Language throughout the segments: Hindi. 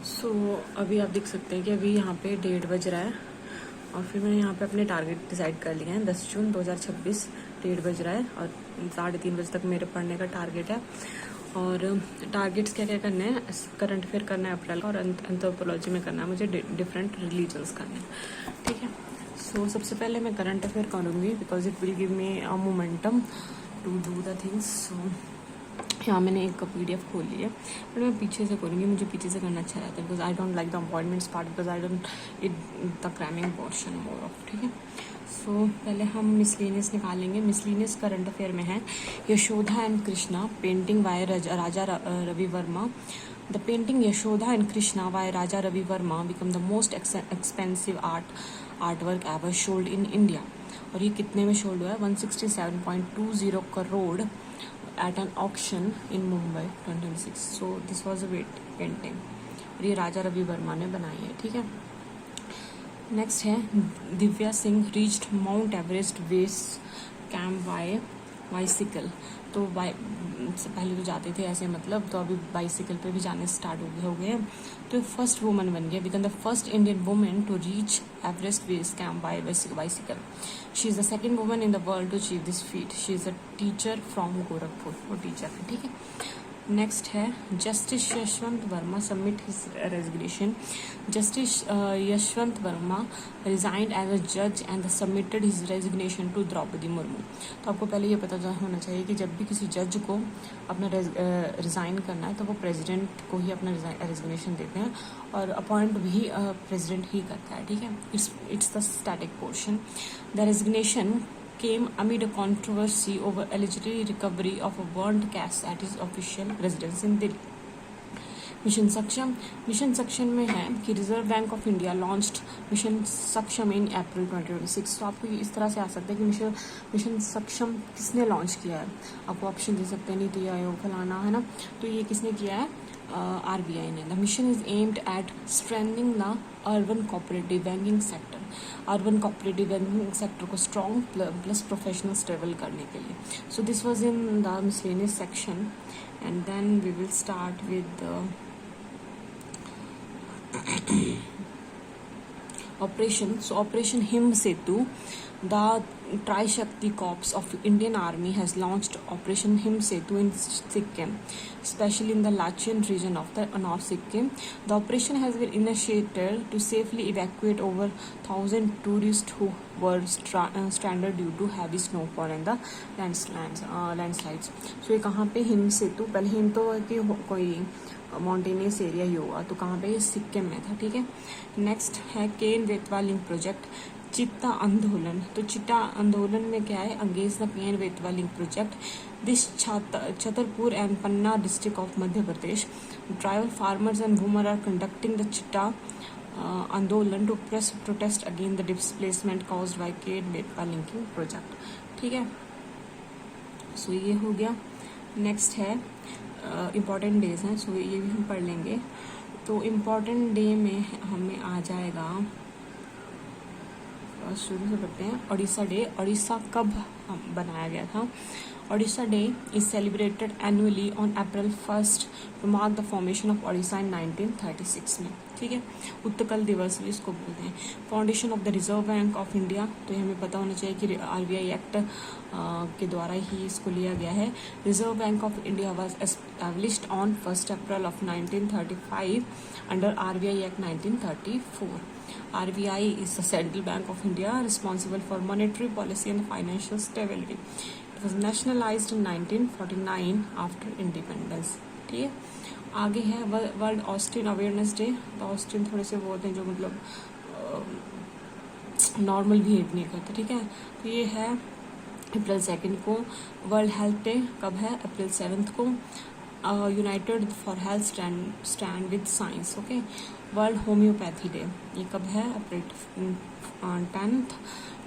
सो अभी आप देख सकते हैं कि अभी यहाँ पे 1:30 बज रहा है और फिर मैंने यहाँ पे अपने टारगेट डिसाइड कर लिए हैं। 10 जून 2026 1:30 बज रहा है और 3:30 बजे तक मेरे पढ़ने का टारगेट है। और टारगेट्स क्या क्या करने हैं, करंट अफेयर करना है अप्रैल का, और एंथ्रोपोलॉजी में करना है मुझे डिफरेंट रिलीजन्स करने हैं, ठीक है। सो सबसे पहले मैं करंट अफेयर करूँगी because it will give me a momentum to do the things. So यहाँ मैंने एक PDF खोल ली है, बट मैं पीछे से करूँगी, मुझे पीछे से करना अच्छा रहता है because I don't like the appointments part, because I don't it the cramming portion more of, ठीक है। सो पहले हम मिसलेनियस निकालेंगे। मिसलेनियस करंट अफेयर में है Yashoda and Krishna painting by Raja Ravi Varma. The painting Yashoda and Krishna by Raja Ravi Varma become the most expensive art work ever sold in India. और ये कितने में सोल्ड हुआ है? 167.20 crore at an auction in Mumbai 2026. So this was a painting और ये राजा रवि वर्मा ने बनाई है, ठीक है। नेक्स्ट है Divya Singh reached Mount Everest base camp by bicycle. तो पहले तो जाते थे ऐसे, मतलब, तो अभी बाइसिकल पे भी जाने स्टार्ट हो गए हैं। तो फर्स्ट वुमन बन गया, become the first Indian women to reach Everest base camp by bicycle. She is the second woman in the world to achieve this feat. She is a teacher from Gorakhpur, वो टीचर है, ठीक है। नेक्स्ट है justice Yashwant Varma submit his resignation. Justice Yashwant Varma resigned as a जज and submitted his resignation to Droupadi Murmu. तो आपको पहले ये पता होना चाहिए कि जब भी किसी जज को अपना रिज़ाइन करना है तो वो प्रेसिडेंट को ही अपना रेजिग्नेशन देते हैं और अपॉइंट भी प्रेसिडेंट ही करता है, ठीक है। It's the static portion. The resignation came amid a controversy over allegedly recovery of a burnt cash at his official residence in Delhi. Mission सक्षम में है कि reserve bank of India launched mission सक्षम इन अप्रैल 2026। तो आपको इस तरह से आ सकता है कि मिशन सक्षम किसने लॉन्च किया है। आपको ऑप्शन दे सकते हैं नीति आयोग फलाना, है ना। तो ये किसने किया है? RBI ने। The mission is aimed at strengthening the urban cooperative banking sector. Urban cooperative banking sector को स्ट्रॉन्ग प्लस प्रोफेशनल स्टेबल करने के लिए। So this was in the miscellaneous section and then we will start with operation. So Operation Him Setu, the Tri-Shakti Corps of Indian Army has launched Operation Him Setu in Sikkim, especially in the Lachen region of the North Sikkim. The operation has been initiated to safely evacuate over 1,000 tourists who were stranded due to heavy snowfall and the landslides. So ये कहाँ पे हिम सेतु? पहले हिम तो कि कोई माउंटेनियस एरिया ही होगा, तो कहाँ पे? सिक्किम में था, ठीक है। नेक्स्ट है केन बेतवा लिंक प्रोजेक्ट चित्ता आंदोलन। तो चित्ता आंदोलन में क्या है? अंगेज the Ken Betwa link project this Chhatarpur and Panna district of Madhya Pradesh. Tribal farmers and women are conducting the Chitta Andolan to protest again the displacement caused by Ken Betwa linking project, ठीक है। सो ये हो गया। नेक्स्ट है इम्पॉर्टेंट डेज हैं, सो ये भी हम पढ़ लेंगे। तो इम्पॉर्टेंट डे में हमें आ जाएगा, शुरू से पढ़ते हैं, ओडिशा डे। ओडिशा कब बनाया गया था? Odisha day is celebrated annually on April 1 to mark the formation of Odisha in 1936 में, ठीक है। उत्कल दिवस भी इसको बोलते हैं। Foundation of the reserve bank of India, तो ये हमें पता होना चाहिए कि RBI एक्ट के द्वारा ही इसको लिया गया है। Reserve bank of India was established on 1 April of 1935 under RBI act 1934। RBI is the central bank of India responsible for monetary policy and financial stability. It was nationalized in 1949 after independence, ठीक है। आगे है वर्ल्ड ऑस्टिन अवेयरनेस डे। तो ऑस्टिन थोड़े से वो होते हैं जो मतलब नॉर्मल बिहेव नहीं करते, ठीक है। तो ये है अप्रैल 2 को। वर्ल्ड हेल्थ डे कब है? अप्रैल 7 को। United for health stand with science, okay. World homeopathy day ये कब है? April 10th।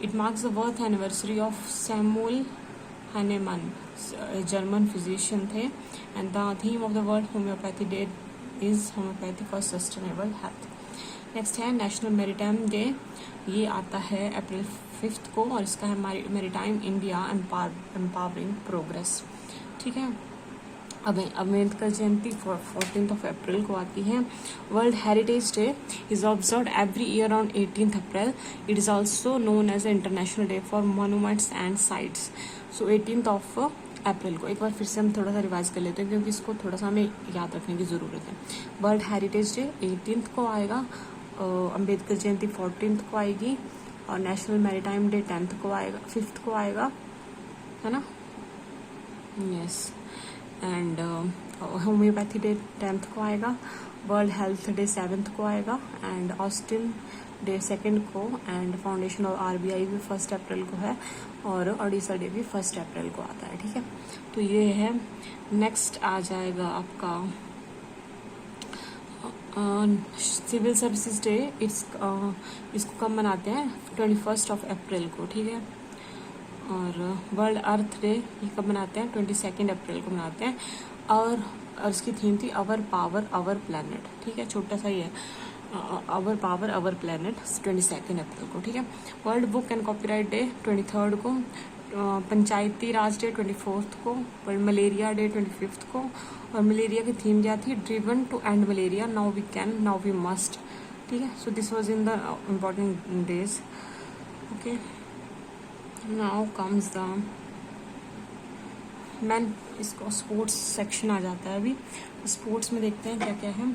It marks the birth anniversary of Samuel Hahnemann, German physician थे। And the theme of the world homeopathy day is homeopathy for sustainable health. Next है नेशनल मैरीटाइम डे, ये आता है अप्रैल 5 को और इसका है मैरीटाइम इंडिया एम्पावरिंग प्रोग्रेस, ठीक है। अम्बेडकर जयंती 14 अप्रैल को आती है। World heritage day is observed every year on 18 April. It is also known as international day for monuments and sites. So 18 April को एक बार फिर से हम थोड़ा सा रिवाइज कर लेते हैं, क्योंकि इसको थोड़ा सा हमें याद रखने की ज़रूरत है। वर्ल्ड हेरिटेज डे 18 को आएगा, अम्बेडकर जयंती 14 को आएगी, और नेशनल मैरीटाइम डे 10 को आएगा, 5 को आएगा, है ना? यस। एंड होम्योपैथी डे 10 को आएगा, वर्ल्ड हेल्थ डे 7 को आएगा, एंड ऑस्टिन डे 2 को, एंड फाउंडेशन ऑफ RBI भी 1 अप्रैल को है, और ओडिशा डे भी 1 अप्रैल को आता है। ठीक है, तो ये है। नेक्स्ट आ जाएगा आपका सिविल सर्विसेज डे। इसको कब मनाते हैं? 21 अप्रैल को। ठीक है, और वर्ल्ड अर्थ डे ये कब मनाते हैं? 22 अप्रैल को मनाते हैं। और इसकी थीम थी अवर पावर अवर प्लैनेट। ठीक है, छोटा सा ही है, अवर पावर अवर प्लैनेट, 22 अप्रैल को। ठीक है, world book and copyright day 23 को, पंचायती राज डे 24 को, वर्ल्ड मलेरिया डे 25 को। और मलेरिया की थीम क्या थी? Driven to end malaria, now we can, now we must. ठीक है, so this was in the important days. Okay, now comes the main, इसको स्पोर्ट्स सेक्शन आ जाता है। अभी स्पोर्ट्स में देखते हैं क्या क्या है।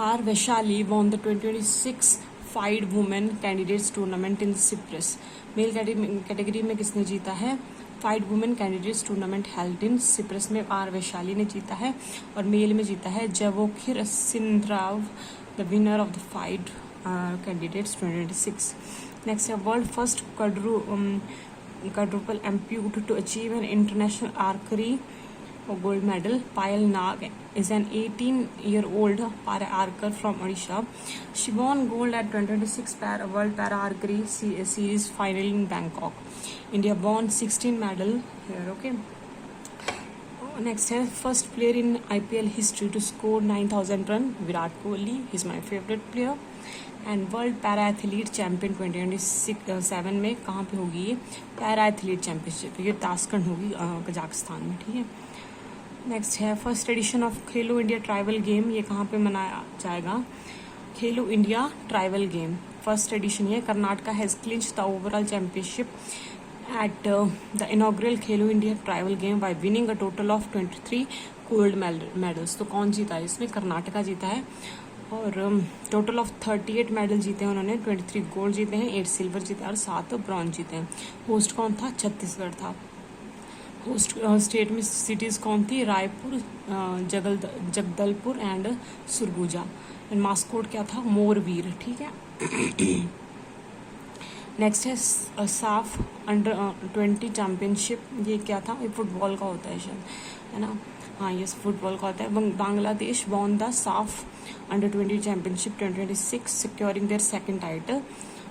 R Vaishali won the 2026 FIDE women candidates tournament in Cyprus. Male category में किसने जीता है? FIDE women candidates tournament held in Cyprus में आर वैशाली ने जीता है, और मेल में जीता है Javokhir Sindarov, the winner of the FIDE candidates 2026। Next है world first quadruple ampute to achieve an international archery gold medal. Payal Nag is an 18-year-old para archer from Odisha. She won gold at 2026 World Para Archery Series final in Bangkok. India won 16 medal here. Okay. Next है first player in IPL history to score 9,000 run, Virat Kohli. He's my favorite player. And world para athlete champion 2027 में कहाँ पे होगी? ये पैरा एथलीट चैम्पियनशिप, ये ताशकंद होगी कजाकिस्तान में। ठीक है, नेक्स्ट है first edition of Khelo India tribal game. ये कहाँ पे मनाया जाएगा? Khelo India tribal game first edition. ये Karnataka has clinch the overall championship at the inaugural Khelo India tribal game by winning a total of 23 gold medals. तो कौन जीता है इसमें? कर्नाटका जीता है, और टोटल ऑफ 38 मेडल जीते हैं उन्होंने। 23 गोल्ड जीते हैं, 8 सिल्वर जीते हैं, और 7 ब्रॉन्ज जीते हैं। होस्ट कौन था? छत्तीसगढ़ था। होस्ट स्टेट में सिटीज कौन थी? Raipur, Jagdalpur and Surguja. And mascot क्या था? मोरवीर। ठीक है, नेक्स्ट है साफ अंडर-20 चैम्पियनशिप। ये क्या था? ये फुटबॉल का होता है शायद, है ना? हाँ, ये फुटबॉल का होता है। Bangladesh won the SAFF under twenty championship 2026 securing their second title,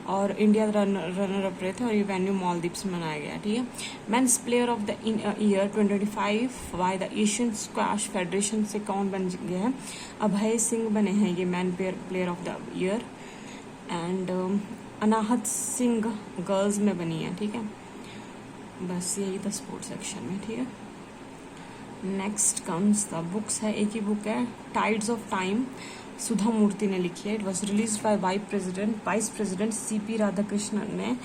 और इंडिया रनर अप रहे थे, और ये वेन्यू मालदीव्स में मनाया गया। ठीक है, men's player of the year 2025 by the Asian squash federation से कौन बन गए हैं? अभय सिंह बने हैं ये man player of the year. And Anahat Singh girls में बनी है। ठीक है, बस यही था स्पोर्ट्स सेक्शन में। ठीक है, नेक्स्ट कम्स द बुक्स है। एक ही बुक है, टाइड्स ऑफ टाइम, सुधा मूर्ति ने लिखी है। It was release by vice president CP Radhakrishnan ने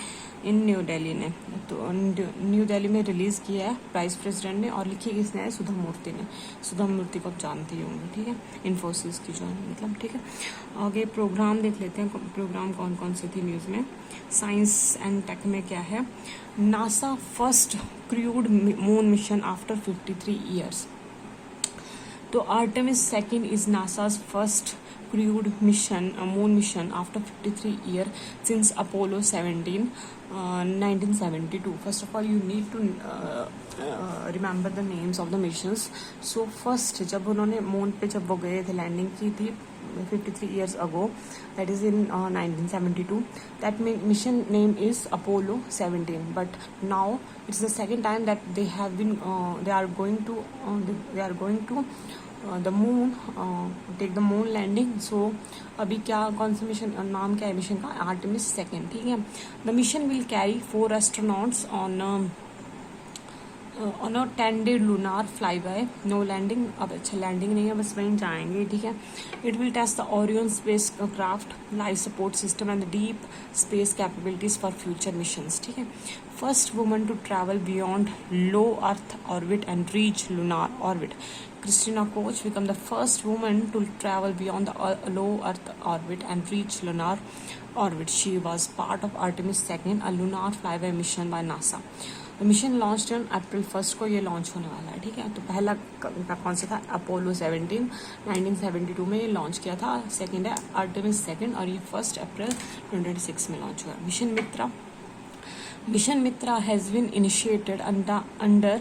इन न्यू दिल्ली ने। तो न्यू दिल्ली में रिलीज किया है वाइस प्रेसिडेंट ने, और लिखी किसने है? सुधा मूर्ति ने। सुधा मूर्ति को आप जानते ही होंगे। ठीक है, इन्फोसिस की जो है, मतलब। ठीक है, आगे प्रोग्राम देख लेते हैं। प्रोग्राम कौन कौन से थे न्यूज़ में? साइंस एंड टेक में क्या है? NASA first crewed moon mission after 53 years. तो Artemis 2 is NASA's first crewed mission, moon mission after 53 years since Apollo 17, 1972. First of all, you need to remember the names of the missions. So first, जब उन्होंने मून पे जब वो गए थे, लैंडिंग की थी 53 years ago, that is in 1972. That mission name is Apollo 17. But now it's the second time that they have been, they are going to the moon, take the moon landing. So अभी क्या, कौन सा मिशन, नाम क्या है मिशन का? आर्टेमिस 2. ठीक है, the mission will carry 4 astronauts on on a 10-day lunar flyby, no landing. अब अच्छा लैंडिंग नहीं है, बस वहीं जाएंगे, ठीक है. It will test the Orion spacecraft, life support system and the deep space capabilities for future missions, ठीक है. First woman to travel beyond low Earth orbit and reach lunar orbit. Christina Koch became the first woman to travel beyond the low Earth orbit and reach lunar orbit. She was part of Artemis 2, a lunar flyby mission by NASA. The mission launched on April 1 को ये लॉन्च होने वाला है, ठीक है. तो पहला कौन सा था? अपोलो 17 1972 में ये लॉन्च किया था. सेकंड है आर्टेमिस 2 और ये 1 अप्रैल 2026 में लॉन्च हुआ. Mission Mitra has been initiated under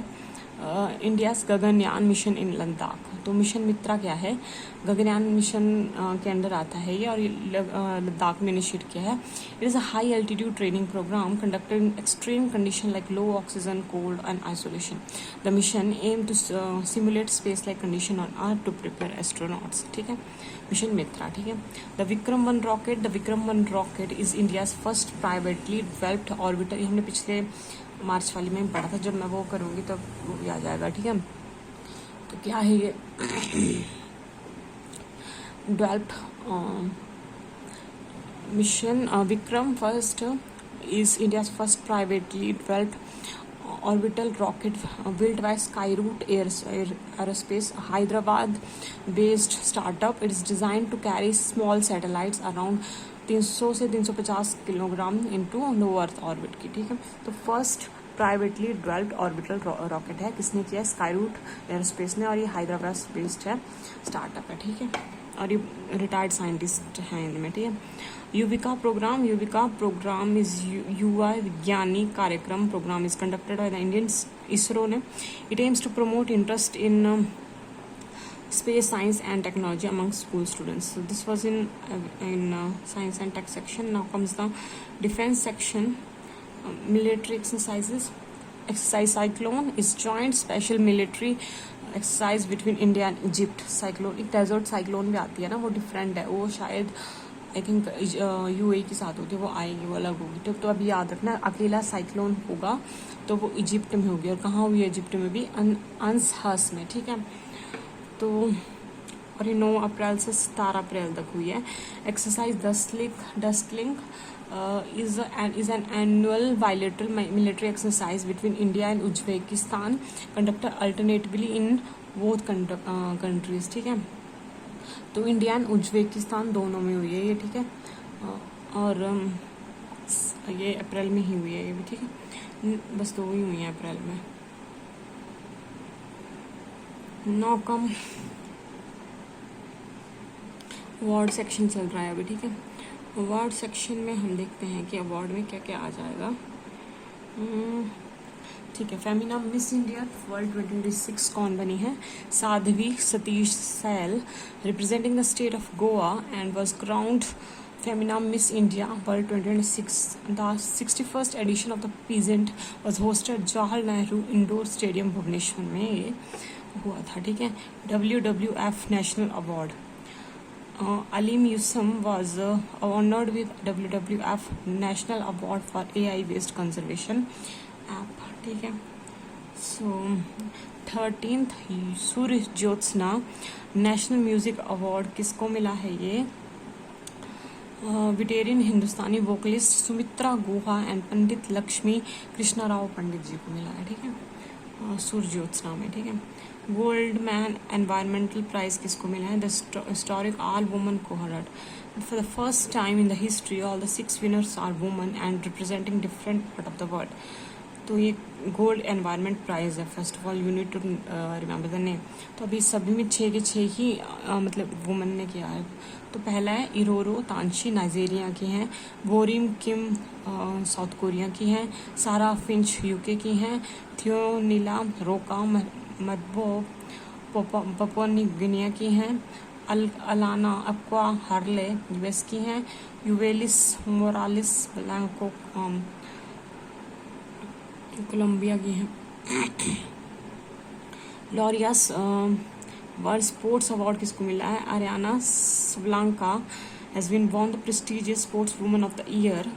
India's Gaganyaan mission in Ladakh. तो मिशन मित्रा क्या है? गगनयान मिशन के अंडर आता है ये, और ये लद्दाख में इनिशिएट किया है. It is a high altitude training programme conducted in extreme condition like low oxygen, cold and isolation. The mission aim to simulate space like condition on Earth to prepare astronauts, ठीक है. मिशन मित्रा, ठीक है. The Vikram 1 rocket is India's first privately developed orbiter. हमने पिछले मार्च वाली में पढ़ा था, जब मैं वो करूँगी तब वो भी आ जाएगा, ठीक है. तो क्या है ये? Developed mission Vikram first is India's first privately developed orbital rocket built by Skyroot Aerospace, a Hyderabad-based startup. It is designed to carry small satellites around 300 से 350 किलोग्राम इनटू लो अर्थ ऑर्बिट की, ठीक है. तो first privately developed orbital rocket है. किसने किया? स्काईरूट एयरोस्पेस ने, और ये हैदराबाद बेस्ड है, स्टार्टअप है, ठीक है. और ये रिटायर्ड साइंटिस्ट हैं इनमें, ठीक है. Yuvika programme is Yuva Vigyani Karyakram. Programme is conducted by the Indian ISRO ने. It aims to promote interest in space science and technology among school students. So this was in science and tech section. Now comes the defense section. Military exercises. Exercise Cyclone is joint special military exercise between India and Egypt. Cyclone एक डेजर्ट साइक्लोन भी आती है ना, वो डिफरेंट है. वो शायद आई थिंक यूएई के साथ होती है, वो आएगी, वो अलग होगी. तो अभी याद रखना, अकेला साइक्लोन होगा तो वो इजिप्ट में होगी. और कहाँ हुई है इजिप्ट में भी? अंसहस में, ठीक है. तो और ये 9 अप्रैल से 17 अप्रैल तक हुई है. Exercise Dustlik is an annual bilateral military exercise between India and Uzbekistan conducted alternatively in both countries, ठीक है. तो इंडिया एंड उज्बेकिस्तान दोनों में हुई है ये, ठीक है. और ये अप्रैल में ही हुई है ये भी, ठीक है. बस 2 ही हुई है अप्रैल में. नौकम अवार्ड सेक्शन चल रहा है अभी, ठीक है. अवार्ड सेक्शन में हम देखते हैं कि अवार्ड में क्या क्या आ जाएगा, ठीक है. फेमिना मिस इंडिया वर्ल्ड 2026 कौन बनी है? Sadhvi Satish Sail, representing the state of Goa, and was crowned Femina Miss India World 2026. The 61st edition of the pageant was hosted Jawahar Nehru indoor stadium Bhubaneswar में ये हुआ था, ठीक है. WWF national award. Alim Yusum was honored with WWF National Award for AI based conservation app, ठीक है. So 13th Surya Jyotsna national music award किसको मिला है? ये veteran Hindustani vocalist Sumitra Guha and Pandit Lakshmi Krishna Rao Pandit ji को मिला है, ठीक है. सूर्य ज्योत्सना में, ठीक है. गोल्ड मैन एनवायरमेंटल प्राइज किसको मिला है? The historic all woman cohort. For the first time in the history all the 6 winners are women and representing different part of the world. तो ये गोल्ड एनवायरमेंट प्राइज है. First of all you need to remember the name. तो अभी सभी में 6 के 6 ही मतलब वुमन ने किया है. तो पहला है इरोरो तांशी, नाइजीरिया की हैं. वोरिम किम साउथ कोरिया की हैं. सारा फिंच यूके की हैं. थियोनीला रोका मदबो पपुआ न्यू गिनिया की हैं. अलाना अक्वा हरले यूएस की हैं. यूवेलिस मोरालिस ब्लैंको कोलंबिया की हैं. लॉरियास वर्ल्ड स्पोर्ट्स अवार्ड किसको मिला है? Aryna Sabalenka has been won the prestigious sports woman of the year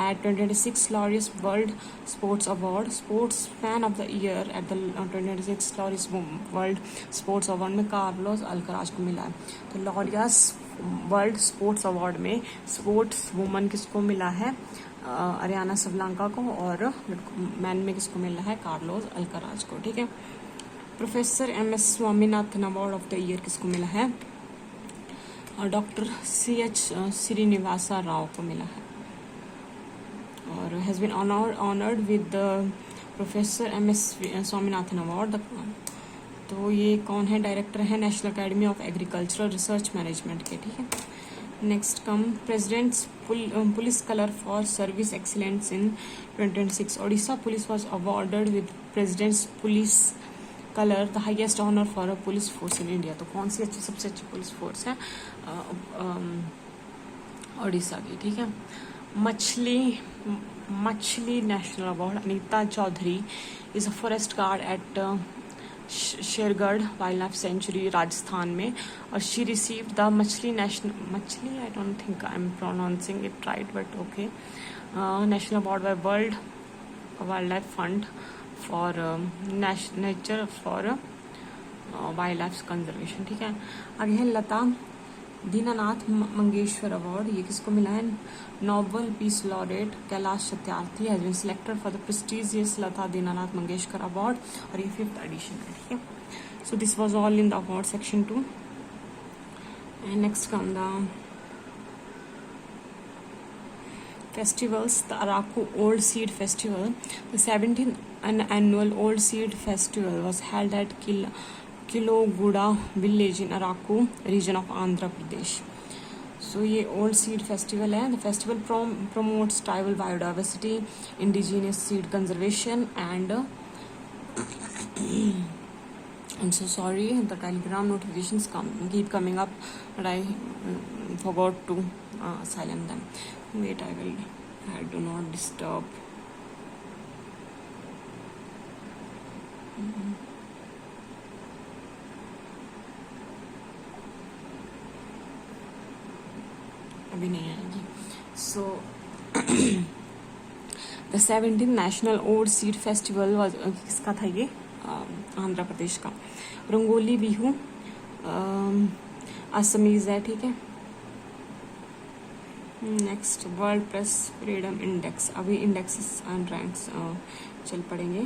at 2026 Laureus World Sports Award, Sportsman of the Year at the 2026 Laureus World Sports Award में कार्लोस अल्कराज को मिला है। तो लॉरियस वर्ल्ड स्पोर्ट्स अवार्ड में स्पोर्ट्स वुमन किसको मिला है? अरियाना सबलांका को, और मैन में किसको मिला है? कार्लोस अल्कराज को। ठीक है। Professor MS Swaminathan award of the year किसको मिला है? और डॉक्टर CH श्रीनिवासा राव को मिला है। और has been honoured with the professor MS Swaminathan award. तो ये कौन है? डायरेक्टर है national academy of agricultural research management के। ठीक है। Next come president's police colour for service excellence in 2026। Odisha police was awarded with president's police colour, the highest honour for a police force in India. तो कौन सी सबसे अच्छी पुलिस फोर्स है? ओडिशा की। ठीक है। Machli national award, Anita Chaudhary is a forest guard at Shergarh wildlife sanctuary Rajasthan में, और she receive the Machli I don't think I am pronouncing it right but okay, national award by World Wildlife Fund for nature for wildlife conservation. ठीक है। आगे है लता दीनानाथ मंगेशकर अवार्ड, ये किसको मिला है? Nobel peace laureate Kailash Satyarthi has been selected for the prestigious Lata Dinanath Mangeshkar award, और ये 5th एडिशन है। ठीक है। So this was all in the award section 2 and next come the festivals. The Araku Old Seed Festival, the 17th annual Old Seed Festival was held at Kiloguda village in Araku region of Andhra Pradesh. So ये Old Seed Festival है. The festival promotes tribal biodiversity, indigenous seed conservation and I'm so sorry, the telegram notifications keep coming up but I forgot to silent them. Wait, I do not disturb. अभी नहीं आएगी। So the 17th National Old Seed Festival was किसका था ये? आंध्र प्रदेश का। रंगोली बिहू असमीज है। ठीक है। Next world press freedom index, अभी इंडेक्सेस एंड रैंक्स चल पड़ेंगे।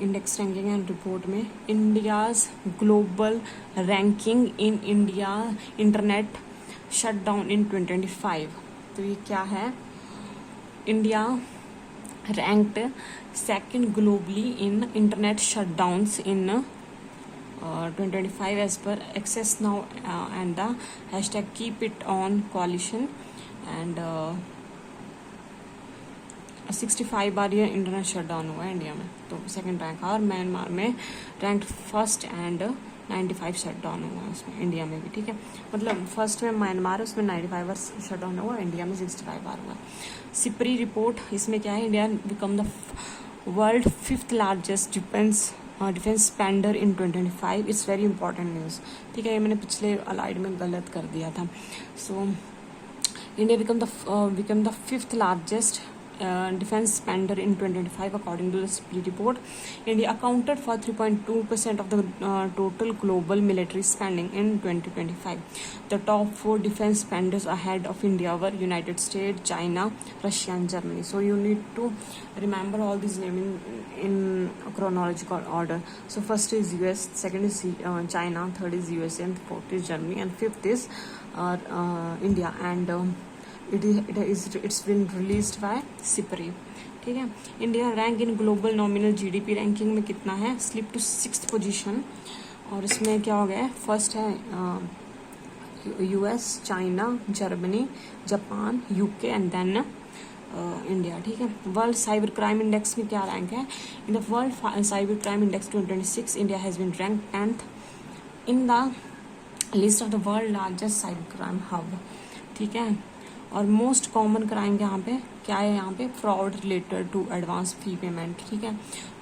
इंडेक्स रैंकिंग एंड रिपोर्ट में India's global ranking in India internet shut down in 2025। तो ये क्या है? India ranked second globally in internet shutdowns in 2025 as per Access Now and the hashtag Keep It On Coalition and 65 बार ये इंटरनेट शटडाउन हुआ है इंडिया में। तो सेकंड रैंक, और म्यांमार में रैंक फर्स्ट एंड 95 शटडाउन हुआ है उसमें, इंडिया में भी। ठीक है। मतलब फर्स्ट में म्यांमार है, उसमें 95 बार शटडाउन हुआ, इंडिया में 65 बार हुआ। सिपरी रिपोर्ट, इसमें क्या है? India become the world 5th largest defence spender in 2025। It's very important news. ठीक है। ये मैंने पिछले अलाइड में गलत कर दिया था। So India become the 5th largest defense spender in 2025 according to the SIPRI report. India accounted for 3.2% of the total global military spending in 2025. The top 4 defense spenders ahead of India were United States, China, Russia and Germany. So you need to remember all these names in chronological order. So first is US, second is China, third is USA and fourth is Germany and fifth is India and it's been released by SIPRI. ठीक है। India rank in global nominal GDP ranking में कितना है? Slip to 6th position. और इसमें क्या हो गया है? फर्स्ट है US, China, Germany, Japan, UK and then India. ठीक है। वर्ल्ड साइबर क्राइम इंडेक्स में क्या रैंक है? In the world cyber crime index 2026 India has been rank 10th in the list of the world largest cyber crime hub. ठीक है। और मोस्ट कॉमन क्राइम यहाँ पे क्या है? यहाँ पे fraud related to advance fee payment. ठीक है।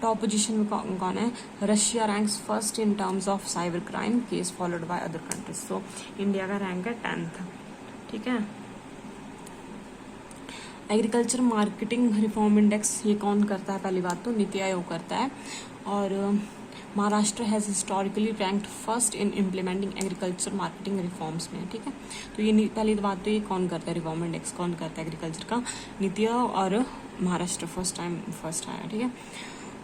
टॉप पोजीशन में कौन है? Russia ranks first in terms of cyber crime case followed by other countries. So India का रैंक है 10th। ठीक है। एग्रीकल्चर मार्केटिंग रिफॉर्म इंडेक्स ये कौन करता है? पहली बात तो नीति आयोग करता है। और Maharashtra has historically ranked first in implementing agriculture marketing reforms में, ठीक है। तो ये पहली बात तो ये कौन करता है, रिफॉर्म इंडेक्स कौन करता है एग्रीकल्चर का? नीति आयोग, और महाराष्ट्र फर्स्ट आया, ठीक है।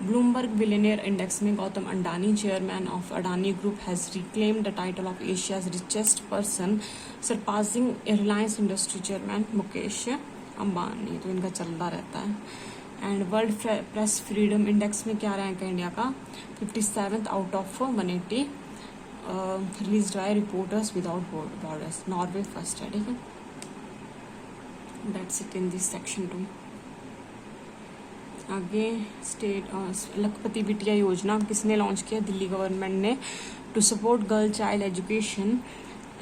ब्लूमबर्ग बिलियनियर इंडेक्स में Gautam Adani, chairman of Adani group, has reclaimed the title of Asia's richest person, surpassing Reliance industry chairman Mukesh Ambani. तो इनका चलता रहता है। And world press freedom index में क्या रैंक है इंडिया का? 57th out of 180, release by reporters without borders. Norway first है, ठीक है। That's it in this section 2। आगे स्टेट लखपति बिटिया योजना किसने लॉन्च किया? दिल्ली गवर्नमेंट ने, to support girl child education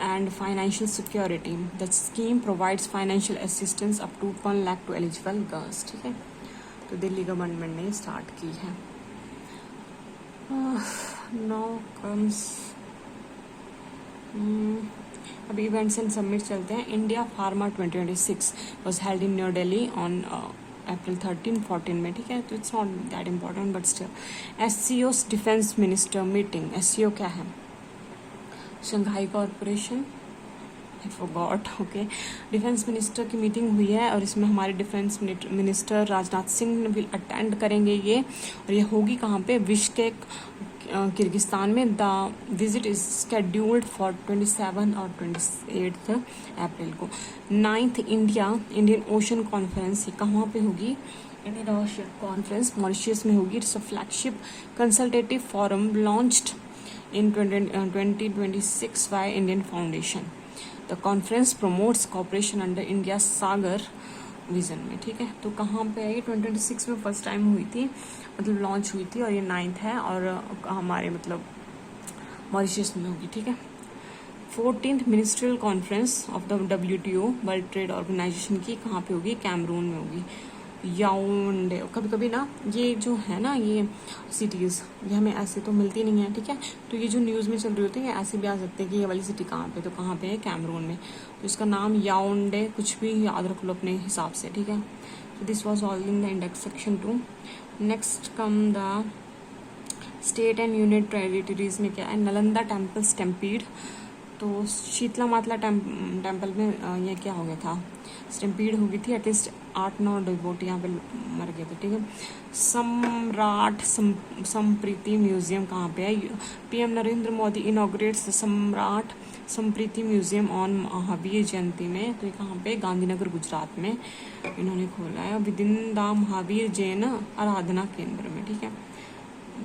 and financial security. The scheme provides financial assistance up to 1 lakh to eligible girls, ठीक है। तो दिल्ली गवर्नमेंट ने स्टार्ट की है। नाउ कम्स अभी इवेंट्स एंड समिट चलते हैं। India pharma 2026 was held in new Delhi on April 13-14 में, ठीक है। तो it's not that important but still. SCO defence minister meeting. SCO क्या है? Shanghai corporation, I forgot, okay. Defence minister की मीटिंग हुई है और इसमें हमारे डिफेंस मिनिस्टर राजनाथ सिंह भी अटेंड करेंगे ये। और ये होगी कहाँ पे? बिश्केक, किर्गिस्तान में। The visit is scheduled for 27 और 28 अप्रैल को। 9th इंडियन ओशन कॉन्फ्रेंस, ये कहाँ पे होगी? इंडियन ओशन कॉन्फ्रेंस मॉरिशस में होगी। It's a flagship consultative forum launched in 2026 by Indian Foundation. The conference promotes cooperation under India's Sagar vision में, ठीक है। तो कहाँ पे है? 2026 में फर्स्ट टाइम हुई थी, मतलब लॉन्च हुई थी, और ये 9th है और हमारे मतलब मॉरिशस में होगी, ठीक है। 14th ministerial conference of the WTO world trade organisation की कहाँ पे होगी? कैमरून में होगी, याओंडे। कभी कभी ना ये जो है ना ये सिटीज़, ये हमें ऐसे तो मिलती नहीं है, ठीक है। तो ये जो न्यूज़ में चल रही होती है ऐसे भी आ सकते हैं कि ये वाली सिटी कहाँ पे, तो कहाँ पे है? कैमरून में। तो इसका नाम याओंडे, कुछ भी याद रख लो अपने हिसाब से, ठीक है। तो this was all in the index section 2। Next come the state and union territories में क्या है? Nalanda temple stampede. तो शीतला मातला टेम्पल में ये क्या हो गया था? स्टैम्पीड हो गई थी। एटलीस्ट 8-9 डिवोटी यहाँ पे मर गए थे, ठीक है। सम्राट संप्रीति म्यूजियम कहाँ पे है? PM नरेंद्र मोदी इनॉग्रेट्स सम्राट संप्रीति म्यूजियम ऑन महावीर जयंती में। तो ये कहाँ पे? गांधीनगर गुजरात में इन्होंने खोला है, within the Mahavir Jain Aradhana Kendra में, ठीक है।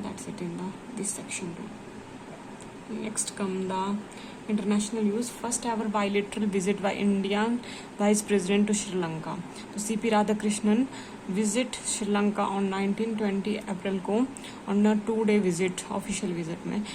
That's it in this section 2। Next come the international news. First ever bilateral visit by Indian vice president to Sri Lanka. तो CP Radhakrishnan visit Sri Lanka on 19-20 April को on a 2-day visit, official visit में।